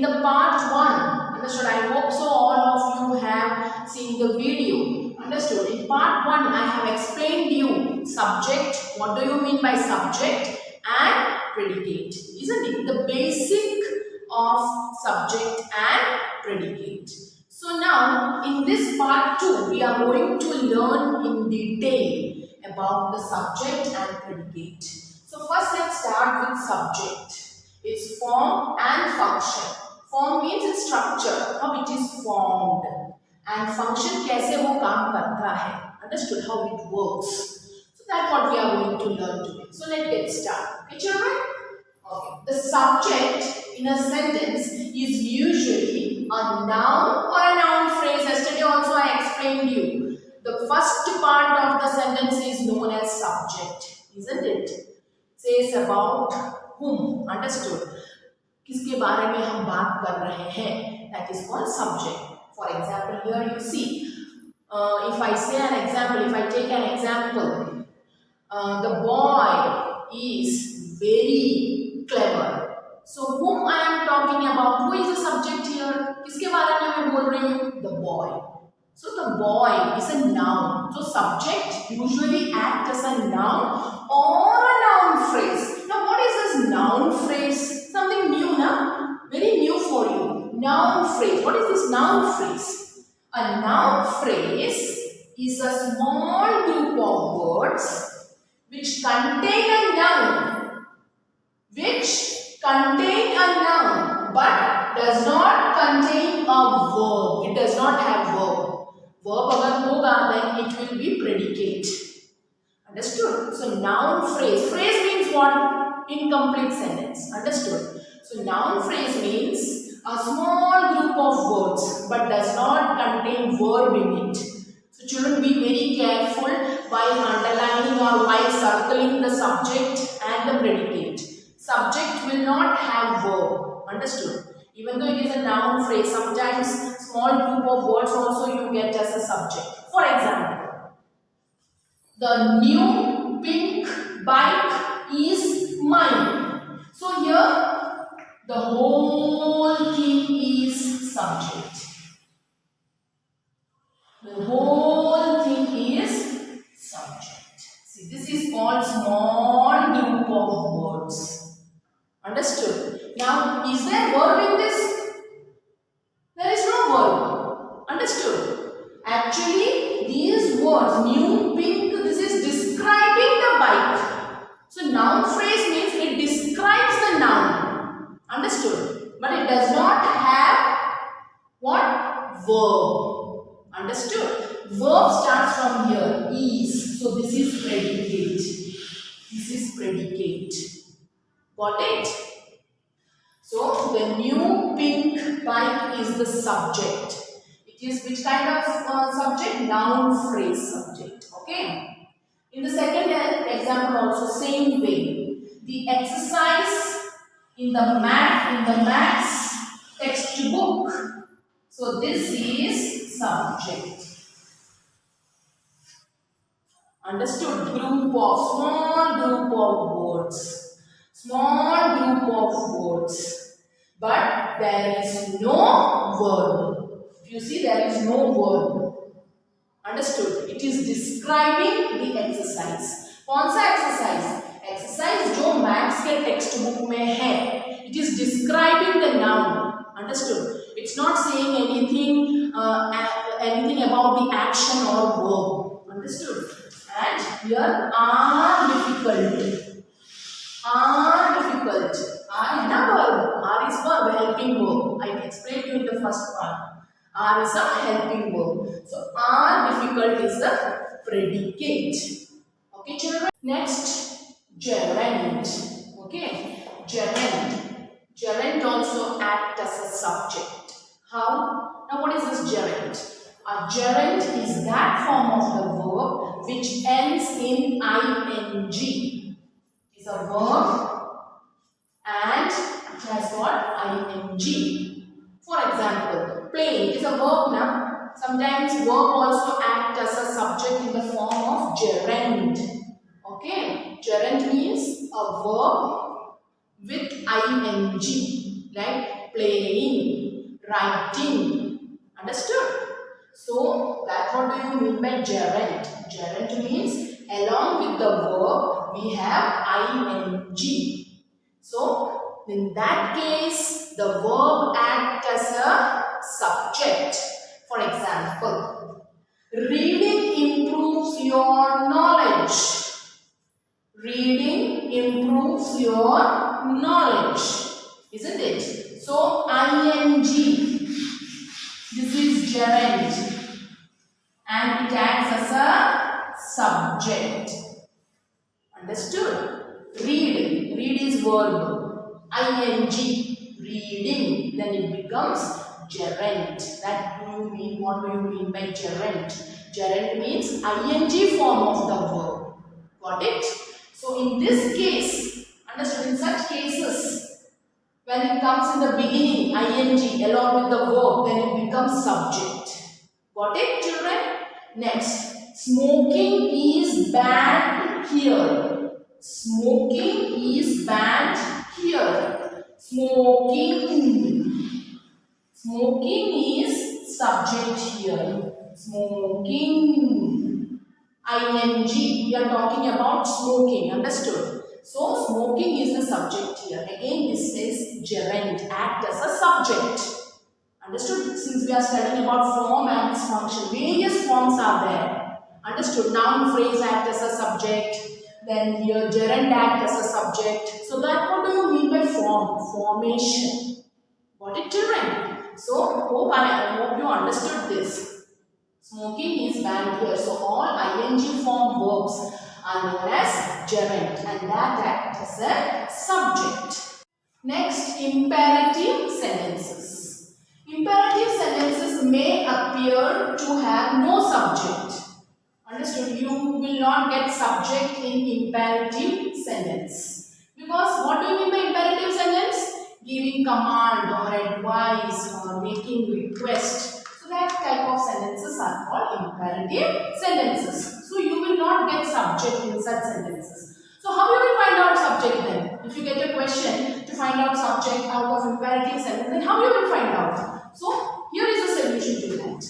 the part 1, understood? I hope so all of you have seen the video, understood? In part 1, I have explained you subject, what do you mean by subject, and predicate, isn't it? The basic of subject and predicate. So now, in this part 2, we are going to learn in detail about the subject and predicate. So first let's start with subject. Its form and function. Form means its structure, how it is formed, and function कैसे वो काम करता है, understood, how it works. So that's what we are going to learn today. So let's get started. Okay, children? Okay. The subject in a sentence is usually a noun or a noun phrase. Yesterday also I explained you. The first part of the sentence is known as subject, isn't it? Says about whom, understood? किसके बारे में हम बात कर रहे हैं? That is called subject. For example, here you see, if I say an example, if I take an example, the boy is very clever. So whom I am talking about? Who is the subject here? किसके बारे में मैं बोल रही हूँ? The boy. So the boy is a noun. So subject usually acts as a noun or a noun phrase. Now what is this noun phrase? Something new, na? Very new for you. Noun phrase. What is this noun phrase? A noun phrase is a small group of words which contain a noun. Which contain a noun but does not contain a verb. It does not have verb. Verb अगर होगा then it will be predicate. Understood? So noun phrase. Phrase means what? Incomplete sentence. Understood? So noun phrase means a small group of words but does not contain verb in it. So children, be very careful while underlining or while circling the subject and the predicate. Subject will not have verb. Understood? Even though it is a noun phrase, sometimes small group of words also you get as a subject. For example, the new pink bike is mine. So here the whole thing is subject. The whole thing is subject. See, this is called small group of words. Understood? Now, is there verb in this? There is no verb. Understood? Actually, these words, new, pink, this is describing the bike. So, noun phrase means it describes the noun. Understood? But it does not have what? Verb. Understood? Verb starts from here, is. So, this is predicate. This is predicate. Got it? So, the new pink bike is the subject. It is which kind of subject? Noun phrase subject. Okay. In the second example also same way. The exercise in the maths textbook. So, this is subject. Understood? Small group of words. Small group of words. But there is no verb. If you see, there is no verb. Understood? It is describing the exercise. कौन सा exercise? Exercise जो maths के textbook में है. It is describing the noun. Understood? It's not saying anything about the action or verb. Understood? And here are difficult. Are difficult. Are is a verb. Are is verb, helping verb. I explained you in the first part. Are is a helping verb. So, are difficult is the predicate. Okay, children. Next, gerund. Okay, gerund. Gerund also act as a subject. How? Now, what is this gerund? A gerund is that form of the verb which ends in ing. Is a verb and it has got ing. For example, play is a verb now. Sometimes verb also act as a subject in the form of gerund. Okay, gerund means a verb with ing. Like playing, writing. Understood? So that what do you mean by gerund? Gerund means along with the verb we have ing. So in that case the verb acts as a subject. For example, reading improves your knowledge. Reading improves your knowledge, isn't it? So ing, this is gerund and it acts as a subject. Understood? Read is verb, ing, reading, then it becomes gerund. That do you mean? What do you mean by gerund? Gerund means ing form of the verb. Got it? So in this case, understood, in such cases, when it comes in the beginning, ing along with the verb, then it becomes subject. Got it, children? Next, smoking is banned here. Smoking is banned here. Smoking. Smoking is subject here. Smoking. ing, we are talking about smoking. Understood? So smoking is the subject here. Again, this is gerund, act as a subject. Understood? Since we are studying about form and its function, various forms are there. Understood? Noun phrase act as a subject. Then here gerund act as a subject. So that what do you mean by form? Formation. Got it, children? So I hope you understood this. Smoking is banned here. So all ing form verbs are known as gerund and that act as a subject. Next, imperative sentences. Imperative sentences may appear to have no subject. Understood? You will not get subject in imperative sentence. Because what do you mean by imperative sentence? Giving command or advice or making request. So that type of sentences are called imperative sentences. So you will not get subject in such sentences. So how you will find out subject then? If you get a question to find out subject out of imperative sentence, then how you will find out? So here is a solution to that.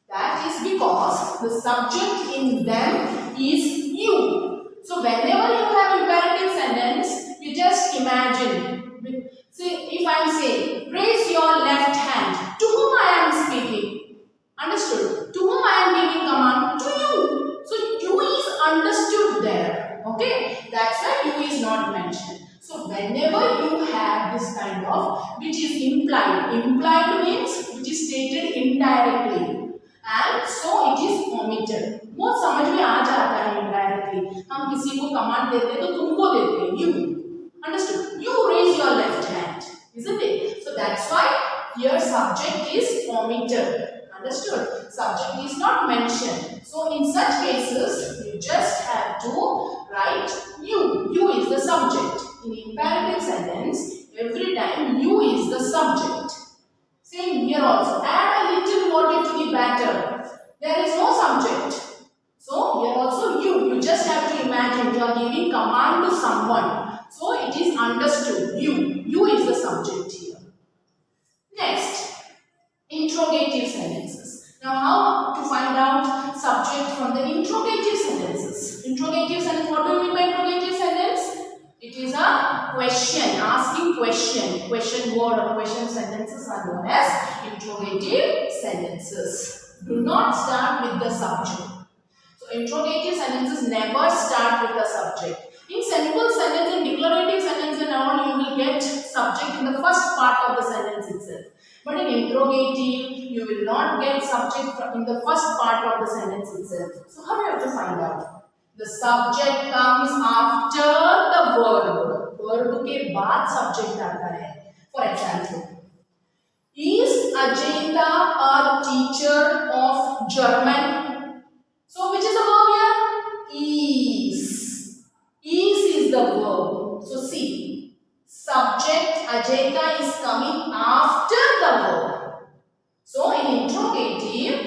That is because the subject in them is you. So whenever you have imperative sentence, you just imagine. See, if I am saying, raise your left hand, to whom I am speaking? Understood? To whom I am giving command? To you. So you is understood there. Okay? That's why you is not mentioned. So whenever you have this kind of, which is implied. Implied means which is stated indirectly. And so it is omitted. बहुत समझ में आ जाता है indirectly. हम किसी को command देते हैं तो तुमको देते हैं, you. Understood? You raise your left hand, isn't it? So that's why here subject is omitted. Understood? Subject is not mentioned. So in such cases, you just have to write you. You is the subject. In imperative sentence, every time you is the subject. Same here also. Add a little water to the batter. There is no subject. So here also you. You just have to imagine you are giving command to someone. So it is understood. You is the subject here. Next, interrogative sentences. Now how to find out subject from the interrogative sentences? Interrogative sentence, what do you mean by interrogative sentence? It is a question, asking question. Question word or question sentences are known as interrogative sentences. Do not start with the subject. So interrogative sentences never start with the subject. In simple sentence and declarative sentence and all, you will get subject in the first part of the sentence itself. But in interrogative, you will not get subject in the first part of the sentence itself. So how do you have to find out? The subject comes after the verb. Verb के बाद subject आता है. For example, is Ajita a teacher of German? So which is the verb here? Is. Is the verb. So see, subject Ajita is coming after the verb. So in interrogative,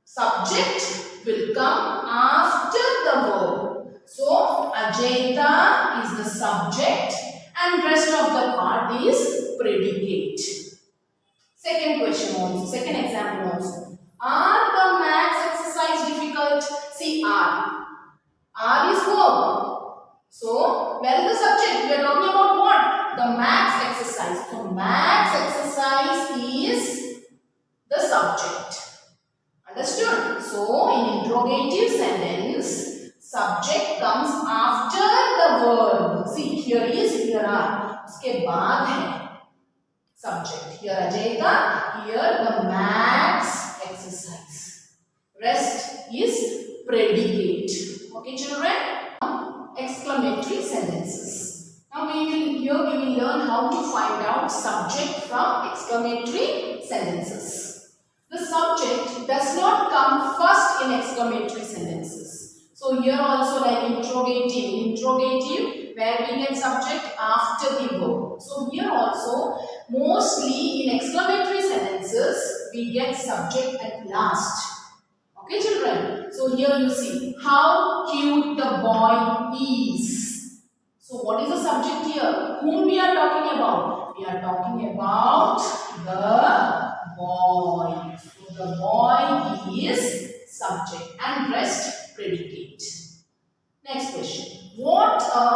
subject will come after the verb. So Ajita is the subject and rest of the part is predicate. Second question also, second example also. Are the maths exercise difficult? See R. R is verb. So where is the subject? We are talking about what? The maths exercise. So maths exercise is the subject. Understood? So in interrogative sentence, subject comes after the verb. See, here is, here are. उसके बाद है subject. Here आ जाएगा. Here the maths exercise. Rest is predicate. Okay, children? Exclamatory sentences. Now we will learn how to find out subject from exclamatory sentences. The subject does not come first in exclamatory sentences. So here also like interrogative where we get subject after the verb. So here also mostly in exclamatory sentences we get subject at last. Okay, children? So here you see how cute the boy is. So what is the subject here? Whom we are talking about? We are talking about the boy. So the boy is subject and rest predicate. Next question.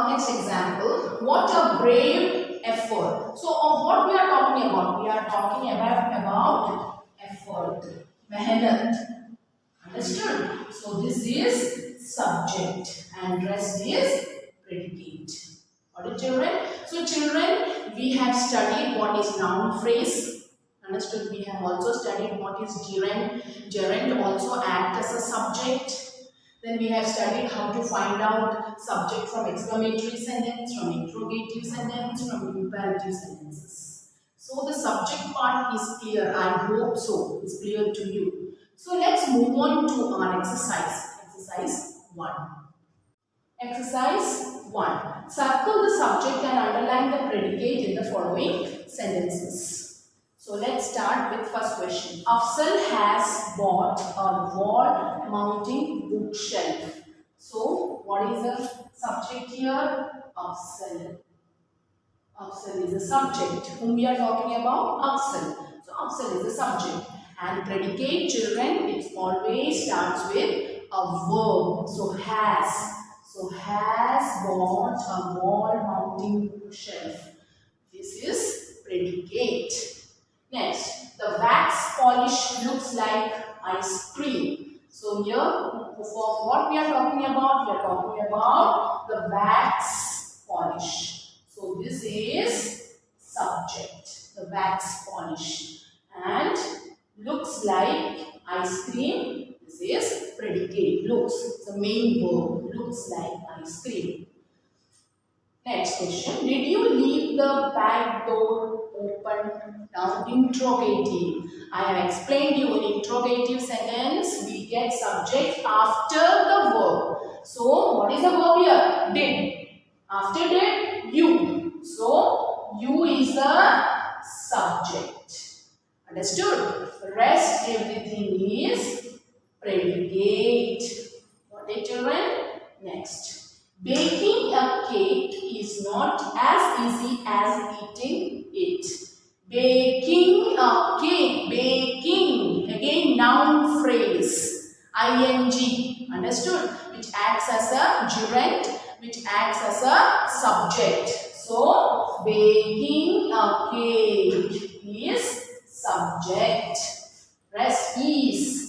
Next example. What a brave effort. So what we are talking about? We are talking about effort. Mehnat. Understood? So this is subject and rest is predicate. Got it, children? So children, we have studied what is noun phrase. Understood? We have also studied what is gerund. Gerund also act as a subject. Then we have studied how to find out subject from exclamatory sentence, from interrogative sentence, from imperative sentences. So the subject part is clear. I hope so. It's clear to you. So let's move on to our exercise. Exercise 1. Exercise 1. Circle the subject and underline the predicate in the following sentences. So let's start with first question. Afzal has bought a wall mounting bookshelf. So what is the subject here? Afzal. Afzal is the subject. Whom we are talking about? Afzal. So Afzal is the subject. And predicate, children, it always starts with a verb. So has. So has bought a wall mounting bookshelf. This is predicate. Next, the wax polish looks like ice cream. So here, for what we are talking about? We are talking about the wax polish. So this is subject, the wax polish. And looks like ice cream. This is predicate. Looks, the main verb. Looks like ice cream. Next question. Did you leave the back door open? Now interrogative. I have explained you in interrogative sentence we get subject after the verb. So what is the verb here? Did. After did, you. So you is the subject. Understood? Rest everything is predicate. Got it, children? Next. Baking a cake is not as easy as eating it. Baking a cake. Baking. Again, noun phrase. ing. Understood? Which acts as a gerund, which acts as a subject. So, baking a cake is subject. Rest is.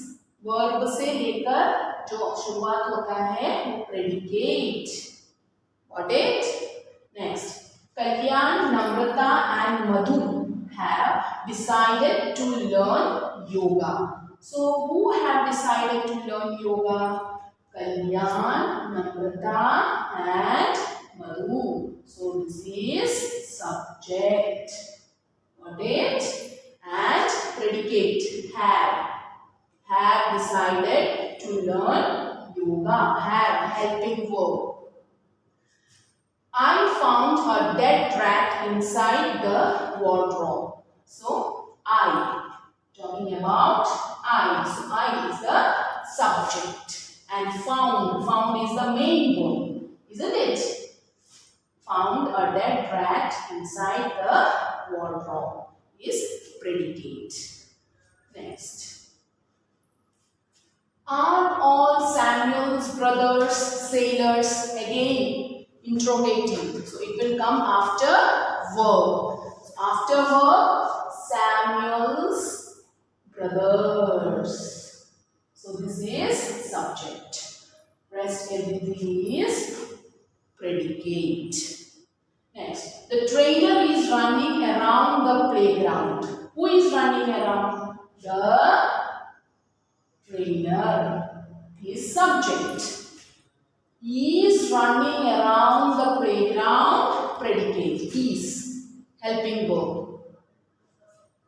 Verb से लेकर जो शुरुआत होता है वो predicate. Got it? Next. Kalyan, Namrata and Madhu have decided to learn yoga. So who have decided to learn yoga? Kalyan, Namrata and Madhu. So this is subject. Got it? And predicate. Have decided to learn yoga. Have, helping verb. I found a dead rat inside the wardrobe. So I, talking about I. So I is the subject and found is the main verb, isn't it? found a dead rat inside the wardrobe is predicate. Next. Are all Samuel's brothers sailors? Again, interrogative. So it will come after verb. After verb, Samuel's brothers. So this is subject. Rest everything is predicate. Next, the trainer is running around the playground. Who is running around? The trainer is subject. He is running around the playground, predicate. Is helping verb.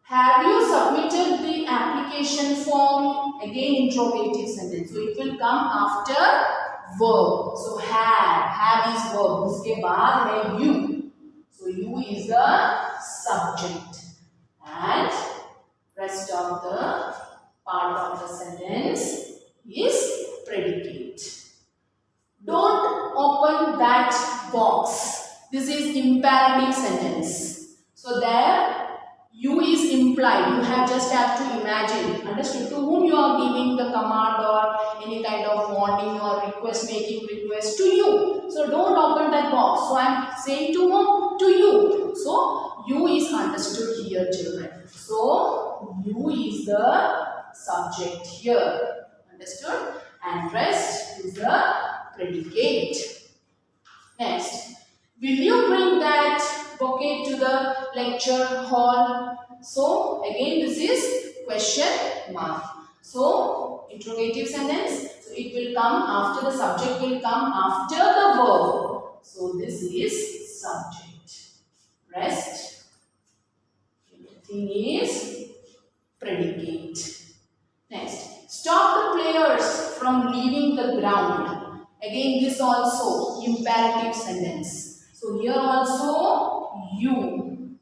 Have you submitted the application form? Again, interrogative sentence. So it will come after verb. So have is verb. उसके बाद है you. So you is the subject. And rest of the part of the sentence is predicate. Don't open that box. This is imperative sentence. So there you is implied. You just have to imagine. Understood? To whom you are giving the command or any kind of warning or request, making request to you. So don't open that box. So I am saying to whom? To you. So you is understood here, children. So you is the subject here. Understood? And rest is the predicate. Next. Will you bring that bouquet to the lecture hall? So again this is question mark. So interrogative sentence. So it will come after the subject will come after the verb. So this is subject. Rest. Everything is predicate. Next. Stop the players from leaving the ground. Again this also imperative sentence. So here also you.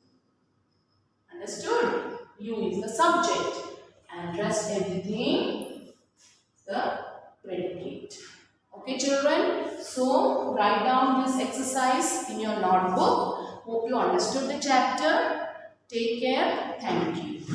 Understood? You is the subject and rest everything the predicate. Okay children? So write down this exercise in your notebook. Hope you understood the chapter. Take care. Thank you.